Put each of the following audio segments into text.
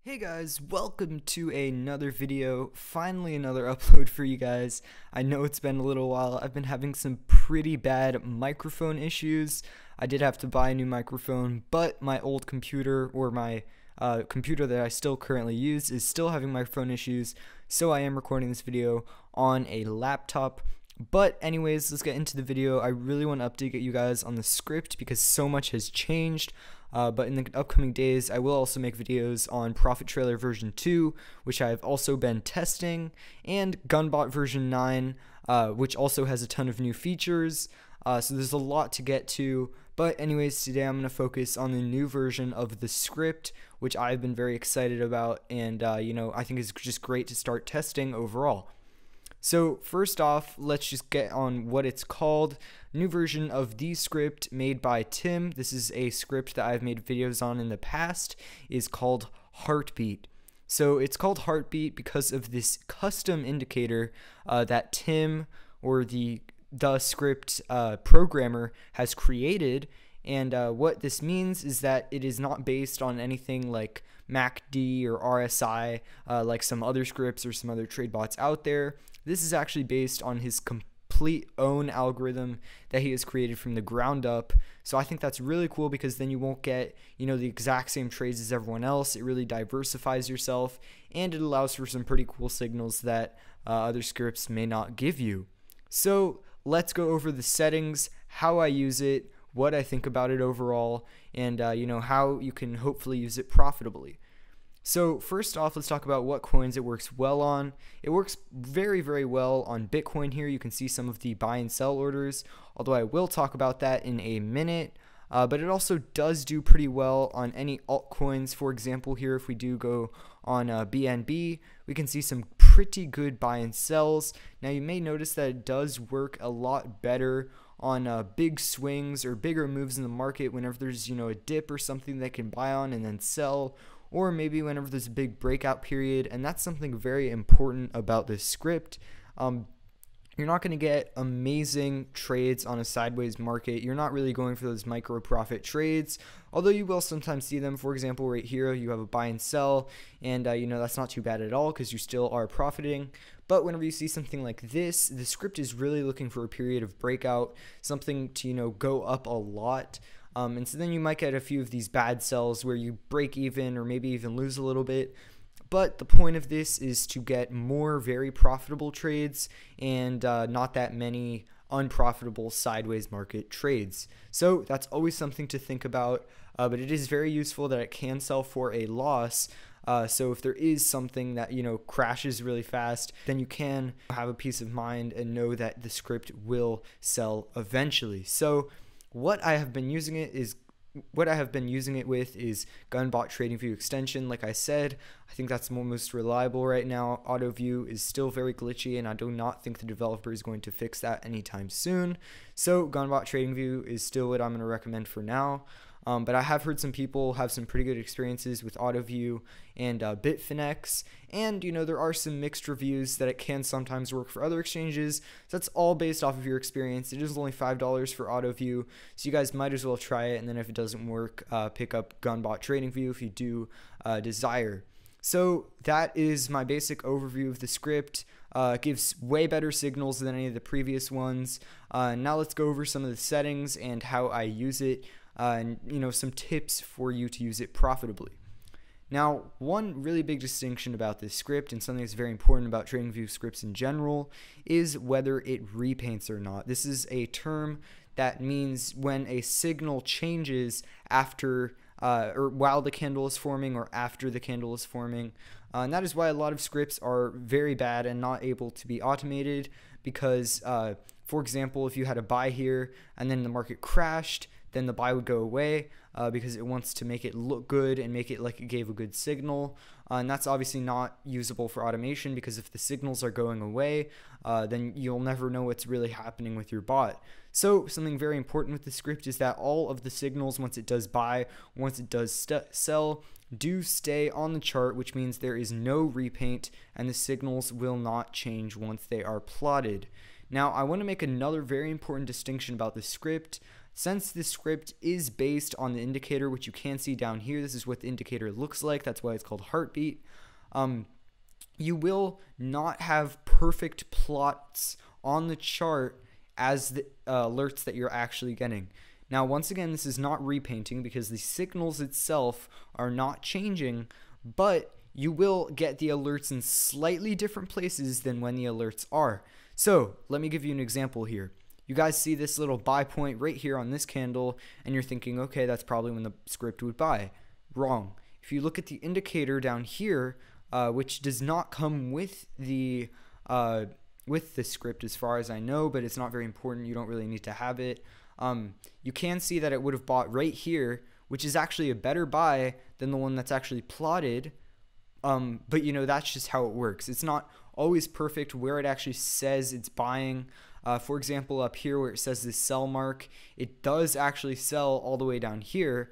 Hey guys, welcome to another video, finally another upload for you guys. I know it's been a little while. I've been having some pretty bad microphone issues. I did have to buy a new microphone, but my old computer, or my computer that I still currently use, is still having microphone issues, so I am recording this video on a laptop. But anyways, let's get into the video. I really want to update you guys on the script because so much has changed. But in the upcoming days, I will also make videos on Profit Trailer version 2, which I've also been testing, and Gunbot version 9, which also has a ton of new features. So there's a lot to get to. But anyways, today I'm going to focus on the new version of the script, which I've been very excited about, and I think is just great to start testing overall. So first off, let's just get on what it's called. New version of the script made by Tim. This is a script that I've made videos on in the past, is called Heartbeat. So it's called Heartbeat because of this custom indicator that Tim, or the script programmer, has created. And what this means is that it is not based on anything like MACD or RSI like some other scripts or some other trade bots out there. This is actually based on his complete own algorithm that he has created from the ground up. So I think that's really cool because then you won't get, the exact same trades as everyone else. It really diversifies yourself, and it allows for some pretty cool signals that other scripts may not give you. So let's go over the settings, how I use it, what I think about it overall, and how you can hopefully use it profitably. So first off, let's talk about what coins it works well on. It works very, very well on Bitcoin. Here you can see some of the buy and sell orders, although I will talk about that in a minute. But it also does do pretty well on any altcoins. For example, here if we do go on BNB, we can see some pretty good buy and sells. Now you may notice that it does work a lot better on big swings or bigger moves in the market whenever there's a dip or something that can buy on and then sell, or maybe whenever there's a big breakout period. And that's something very important about this script. You're not going to get amazing trades on a sideways market. You're not really going for those micro profit trades, although you will sometimes see them. For example, right here you have a buy and sell, and that's not too bad at all because you still are profiting. But whenever you see something like this, the script is really looking for a period of breakout, something to go up a lot. And so then you might get a few of these bad sells where you break even or maybe even lose a little bit. But the point of this is to get more very profitable trades and not that many unprofitable sideways market trades. So that's always something to think about, but it is very useful that it can sell for a loss. So if there is something that crashes really fast, then you can have a peace of mind and know that the script will sell eventually. So what I have been using it with is Gunbot Tradingview extension. Like I said, I think that's the most reliable right now. AutoView is still very glitchy, and I do not think the developer is going to fix that anytime soon. So Gunbot Tradingview is still what I'm going to recommend for now. But I have heard some people have some pretty good experiences with AutoView and Bitfinex, and there are some mixed reviews that it can sometimes work for other exchanges. So that's all based off of your experience. It is only $5 for AutoView, so you guys might as well try it, and then if it doesn't work, pick up Gunbot Tradingview if you do desire. So that is my basic overview of the script. It gives way better signals than any of the previous ones. Now let's go over some of the settings and how I use it. And some tips for you to use it profitably. Now, one really big distinction about this script, and something that's very important about TradingView scripts in general, is whether it repaints or not. This is a term that means when a signal changes after or while the candle is forming or after the candle is forming. And that is why a lot of scripts are very bad and not able to be automated because, for example, if you had a buy here and then the market crashed, then the buy would go away because it wants to make it look good and make it like it gave a good signal. And that's obviously not usable for automation because if the signals are going away, then you'll never know what's really happening with your bot. So something very important with the script is that all of the signals, once it does buy, once it does sell, do stay on the chart, which means there is no repaint and the signals will not change once they are plotted. Now, I want to make another very important distinction about the script. since this script is based on the indicator, which you can see down here, this is what the indicator looks like. That's why it's called heartbeat. You will not have perfect plots on the chart as the alerts that you're actually getting. Now, once again, this is not repainting because the signals itself are not changing, but you will get the alerts in slightly different places than when the alerts are. So let me give you an example here. You guys see this little buy point right here on this candle, and you're thinking, okay, that's probably when the script would buy. Wrong. If you look at the indicator down here, which does not come with the script as far as I know, but it's not very important. You don't really need to have it. You can see that it would have bought right here, which is actually a better buy than the one that's actually plotted. But you know, that's just how it works. It's not always perfect where it actually says it's buying. For example, up here where it says this sell mark, it does actually sell all the way down here.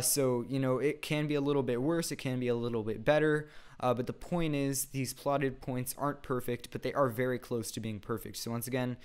So, you know, it can be a little bit worse. It can be a little bit better. But the point is, these plotted points aren't perfect, but they are very close to being perfect. So once again,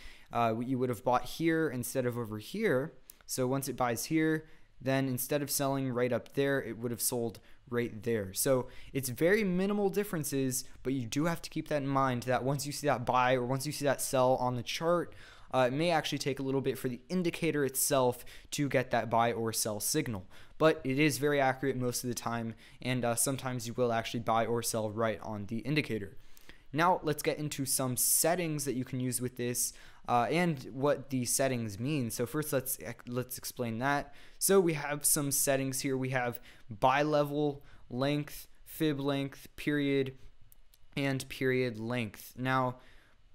you would have bought here instead of over here. So once it buys here, then instead of selling right up there, it would have sold right there. So it's very minimal differences, but you do have to keep that in mind that once you see that buy or once you see that sell on the chart, it may actually take a little bit for the indicator itself to get that buy or sell signal. But it is very accurate most of the time, and sometimes you will actually buy or sell right on the indicator. Now let's get into some settings that you can use with this and what the settings mean. So first let's explain that. So we have some settings here. We have buy level, length, fib length, period, and period length. Now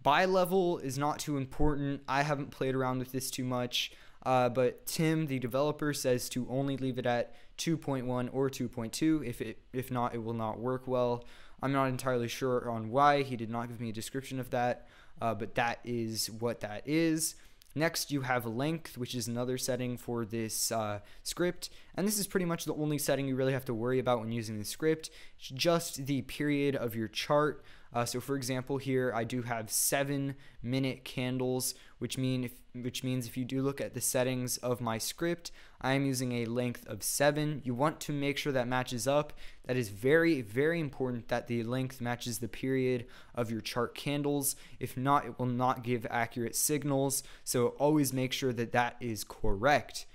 buy level is not too important. I haven't played around with this too much, but Tim, the developer, says to only leave it at 2.1 or 2.2. If not, it will not work well. I'm not entirely sure on why. He did not give me a description of that, but that is what that is. Next, you have length, which is another setting for this script, and this is pretty much the only setting you really have to worry about when using the script. It's just the period of your chart. So for example, here I do have 7-minute candles, which means if you do look at the settings of my script, I am using a length of 7. You want to make sure that matches up. That is very, very important that the length matches the period of your chart candles. If not, it will not give accurate signals. So always make sure that that is correct.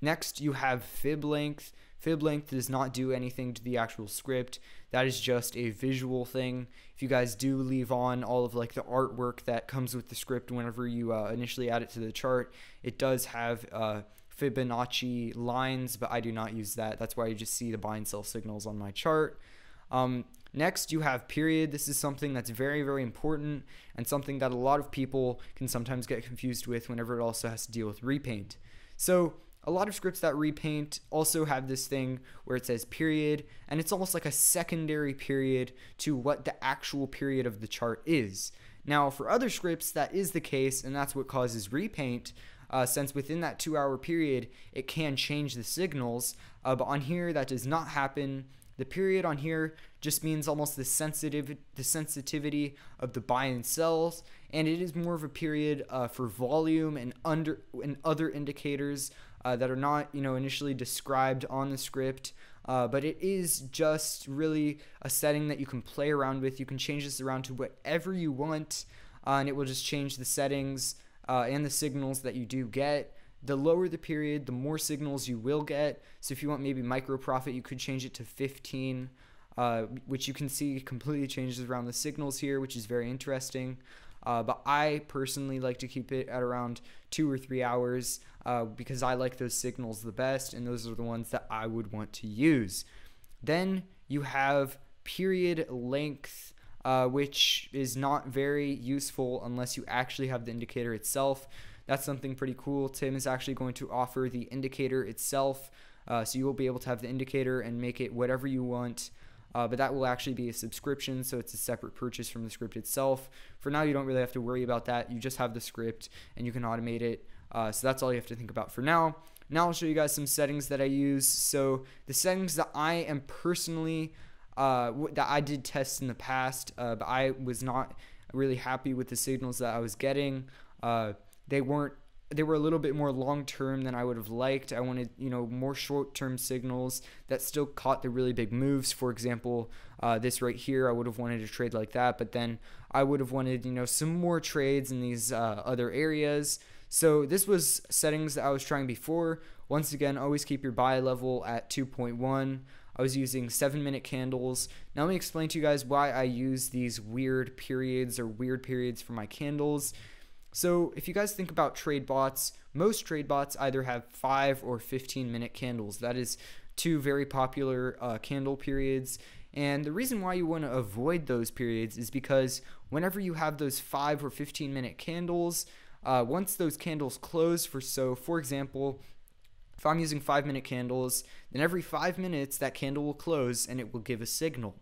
Next, you have fib length. Fib length does not do anything to the actual script. That is just a visual thing. If you guys do leave on all of like the artwork that comes with the script whenever you initially add it to the chart, it does have Fibonacci lines, but I do not use that. That's why you just see the buy and sell signals on my chart. Next, you have period. This is something that's very, very important and something that a lot of people can sometimes get confused with whenever it also has to deal with repaint. So a lot of scripts that repaint also have this thing where it says period, and it's almost like a secondary period to what the actual period of the chart is. Now, for other scripts, that is the case, and that's what causes repaint, since within that 2-hour period, it can change the signals, but on here, that does not happen. The period on here just means almost the sensitivity of the buy and sells, and it is more of a period for volume and other indicators that are not, initially described on the script, but it is just really a setting that you can play around with. You can change this around to whatever you want, and it will just change the settings and the signals that you do get. The lower the period, the more signals you will get. So if you want maybe micro profit, you could change it to 15, which you can see completely changes around the signals here, which is very interesting. But I personally like to keep it at around 2 or 3 hours because I like those signals the best, and those are the ones that I would want to use. Then you have period length, which is not very useful unless you actually have the indicator itself. That's something pretty cool. Tim is actually going to offer the indicator itself, so you will be able to have the indicator and make it whatever you want. But that will actually be a subscription, so it's a separate purchase from the script itself. For now, you don't really have to worry about that. You just have the script, and you can automate it. So that's all you have to think about for now. Now I'll show you guys some settings that I use. So the settings that I am personally, that I did test in the past, but I was not really happy with the signals that I was getting. They weren't they were a little bit more long term than I would have liked. I wanted, more short term signals that still caught the really big moves. For example, this right here, I would have wanted to trade like that, but then I would have wanted, some more trades in these other areas. So this was settings that I was trying before. Once again, always keep your buy level at 2.1. I was using 7-minute candles. Now let me explain to you guys why I use these weird periods for my candles. So if you guys think about trade bots, most trade bots either have 5 or 15-minute candles. That is two very popular candle periods. And the reason why you want to avoid those periods is because whenever you have those 5 or 15-minute candles, once those candles close for example, if I'm using 5-minute candles, then every 5 minutes that candle will close and it will give a signal.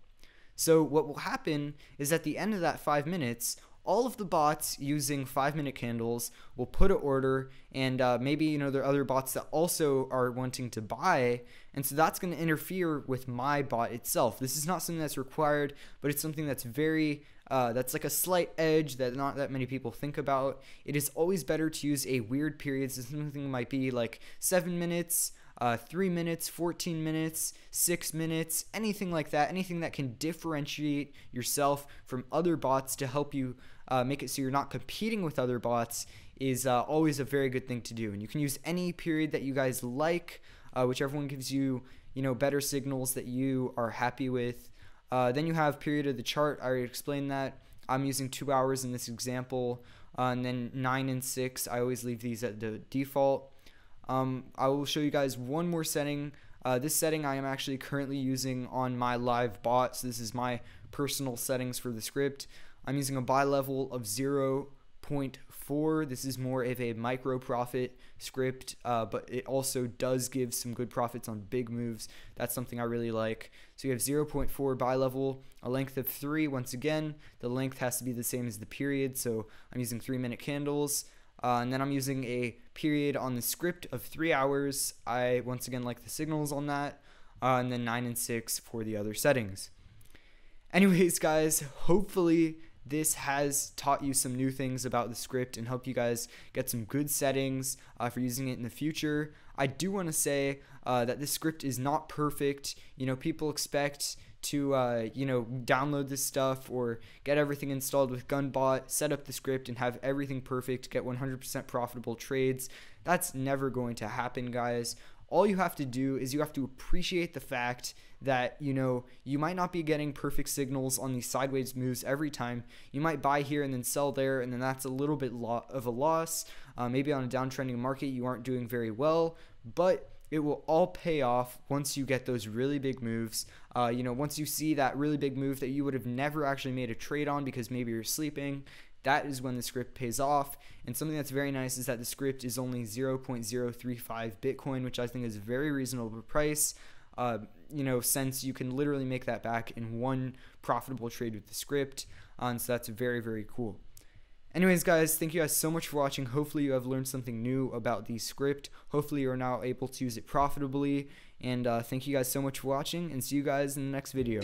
So what will happen is at the end of that 5 minutes, all of the bots using 5-minute candles will put an order, and maybe there are other bots that also are wanting to buy, and so that's going to interfere with my bot itself. This is not something that's required, but it's something that's that's like a slight edge that not that many people think about. It is always better to use a weird period, so something might be like 7 minutes, 3 minutes, 14 minutes, 6 minutes, anything like that, anything that can differentiate yourself from other bots to help you make it so you're not competing with other bots is always a very good thing to do. And you can use any period that you guys like, whichever one gives you, better signals that you are happy with. Then you have period of the chart. I already explained that. I'm using 2 hours in this example, and then 9 and 6. I always leave these at the default. I will show you guys one more setting. This setting I am actually currently using on my live bot. So this is my personal settings for the script. I'm using a buy level of 0.4. This is more of a micro profit script, but it also does give some good profits on big moves. That's something I really like. So you have 0.4 buy level, a length of 3. Once again, the length has to be the same as the period, so I'm using 3-minute candles. And then I'm using a period on the script of 3 hours. I once again like the signals on that, and then 9 and 6 for the other settings. Anyways, guys, hopefully this has taught you some new things about the script and help you guys get some good settings for using it in the future. I do want to say that this script is not perfect. People expect to download this stuff or get everything installed with Gunbot, set up the script, and have everything perfect, get 100% profitable trades. That's never going to happen, guys. All you have to do is you have to appreciate the fact that you might not be getting perfect signals on these sideways moves every time. You might buy here and then sell there, and then that's a little bit of a loss. Maybe on a downtrending market you aren't doing very well, but it will all pay off once you get those really big moves. Once you see that really big move that you would have never actually made a trade on because maybe you're sleeping, that is when the script pays off. And something that's very nice is that the script is only 0.035 Bitcoin, which I think is a very reasonable price. Since you can literally make that back in one profitable trade with the script. So that's very, very cool. Anyways, guys, thank you guys so much for watching. Hopefully you have learned something new about the script. Hopefully you're now able to use it profitably. And thank you guys so much for watching, and see you guys in the next video.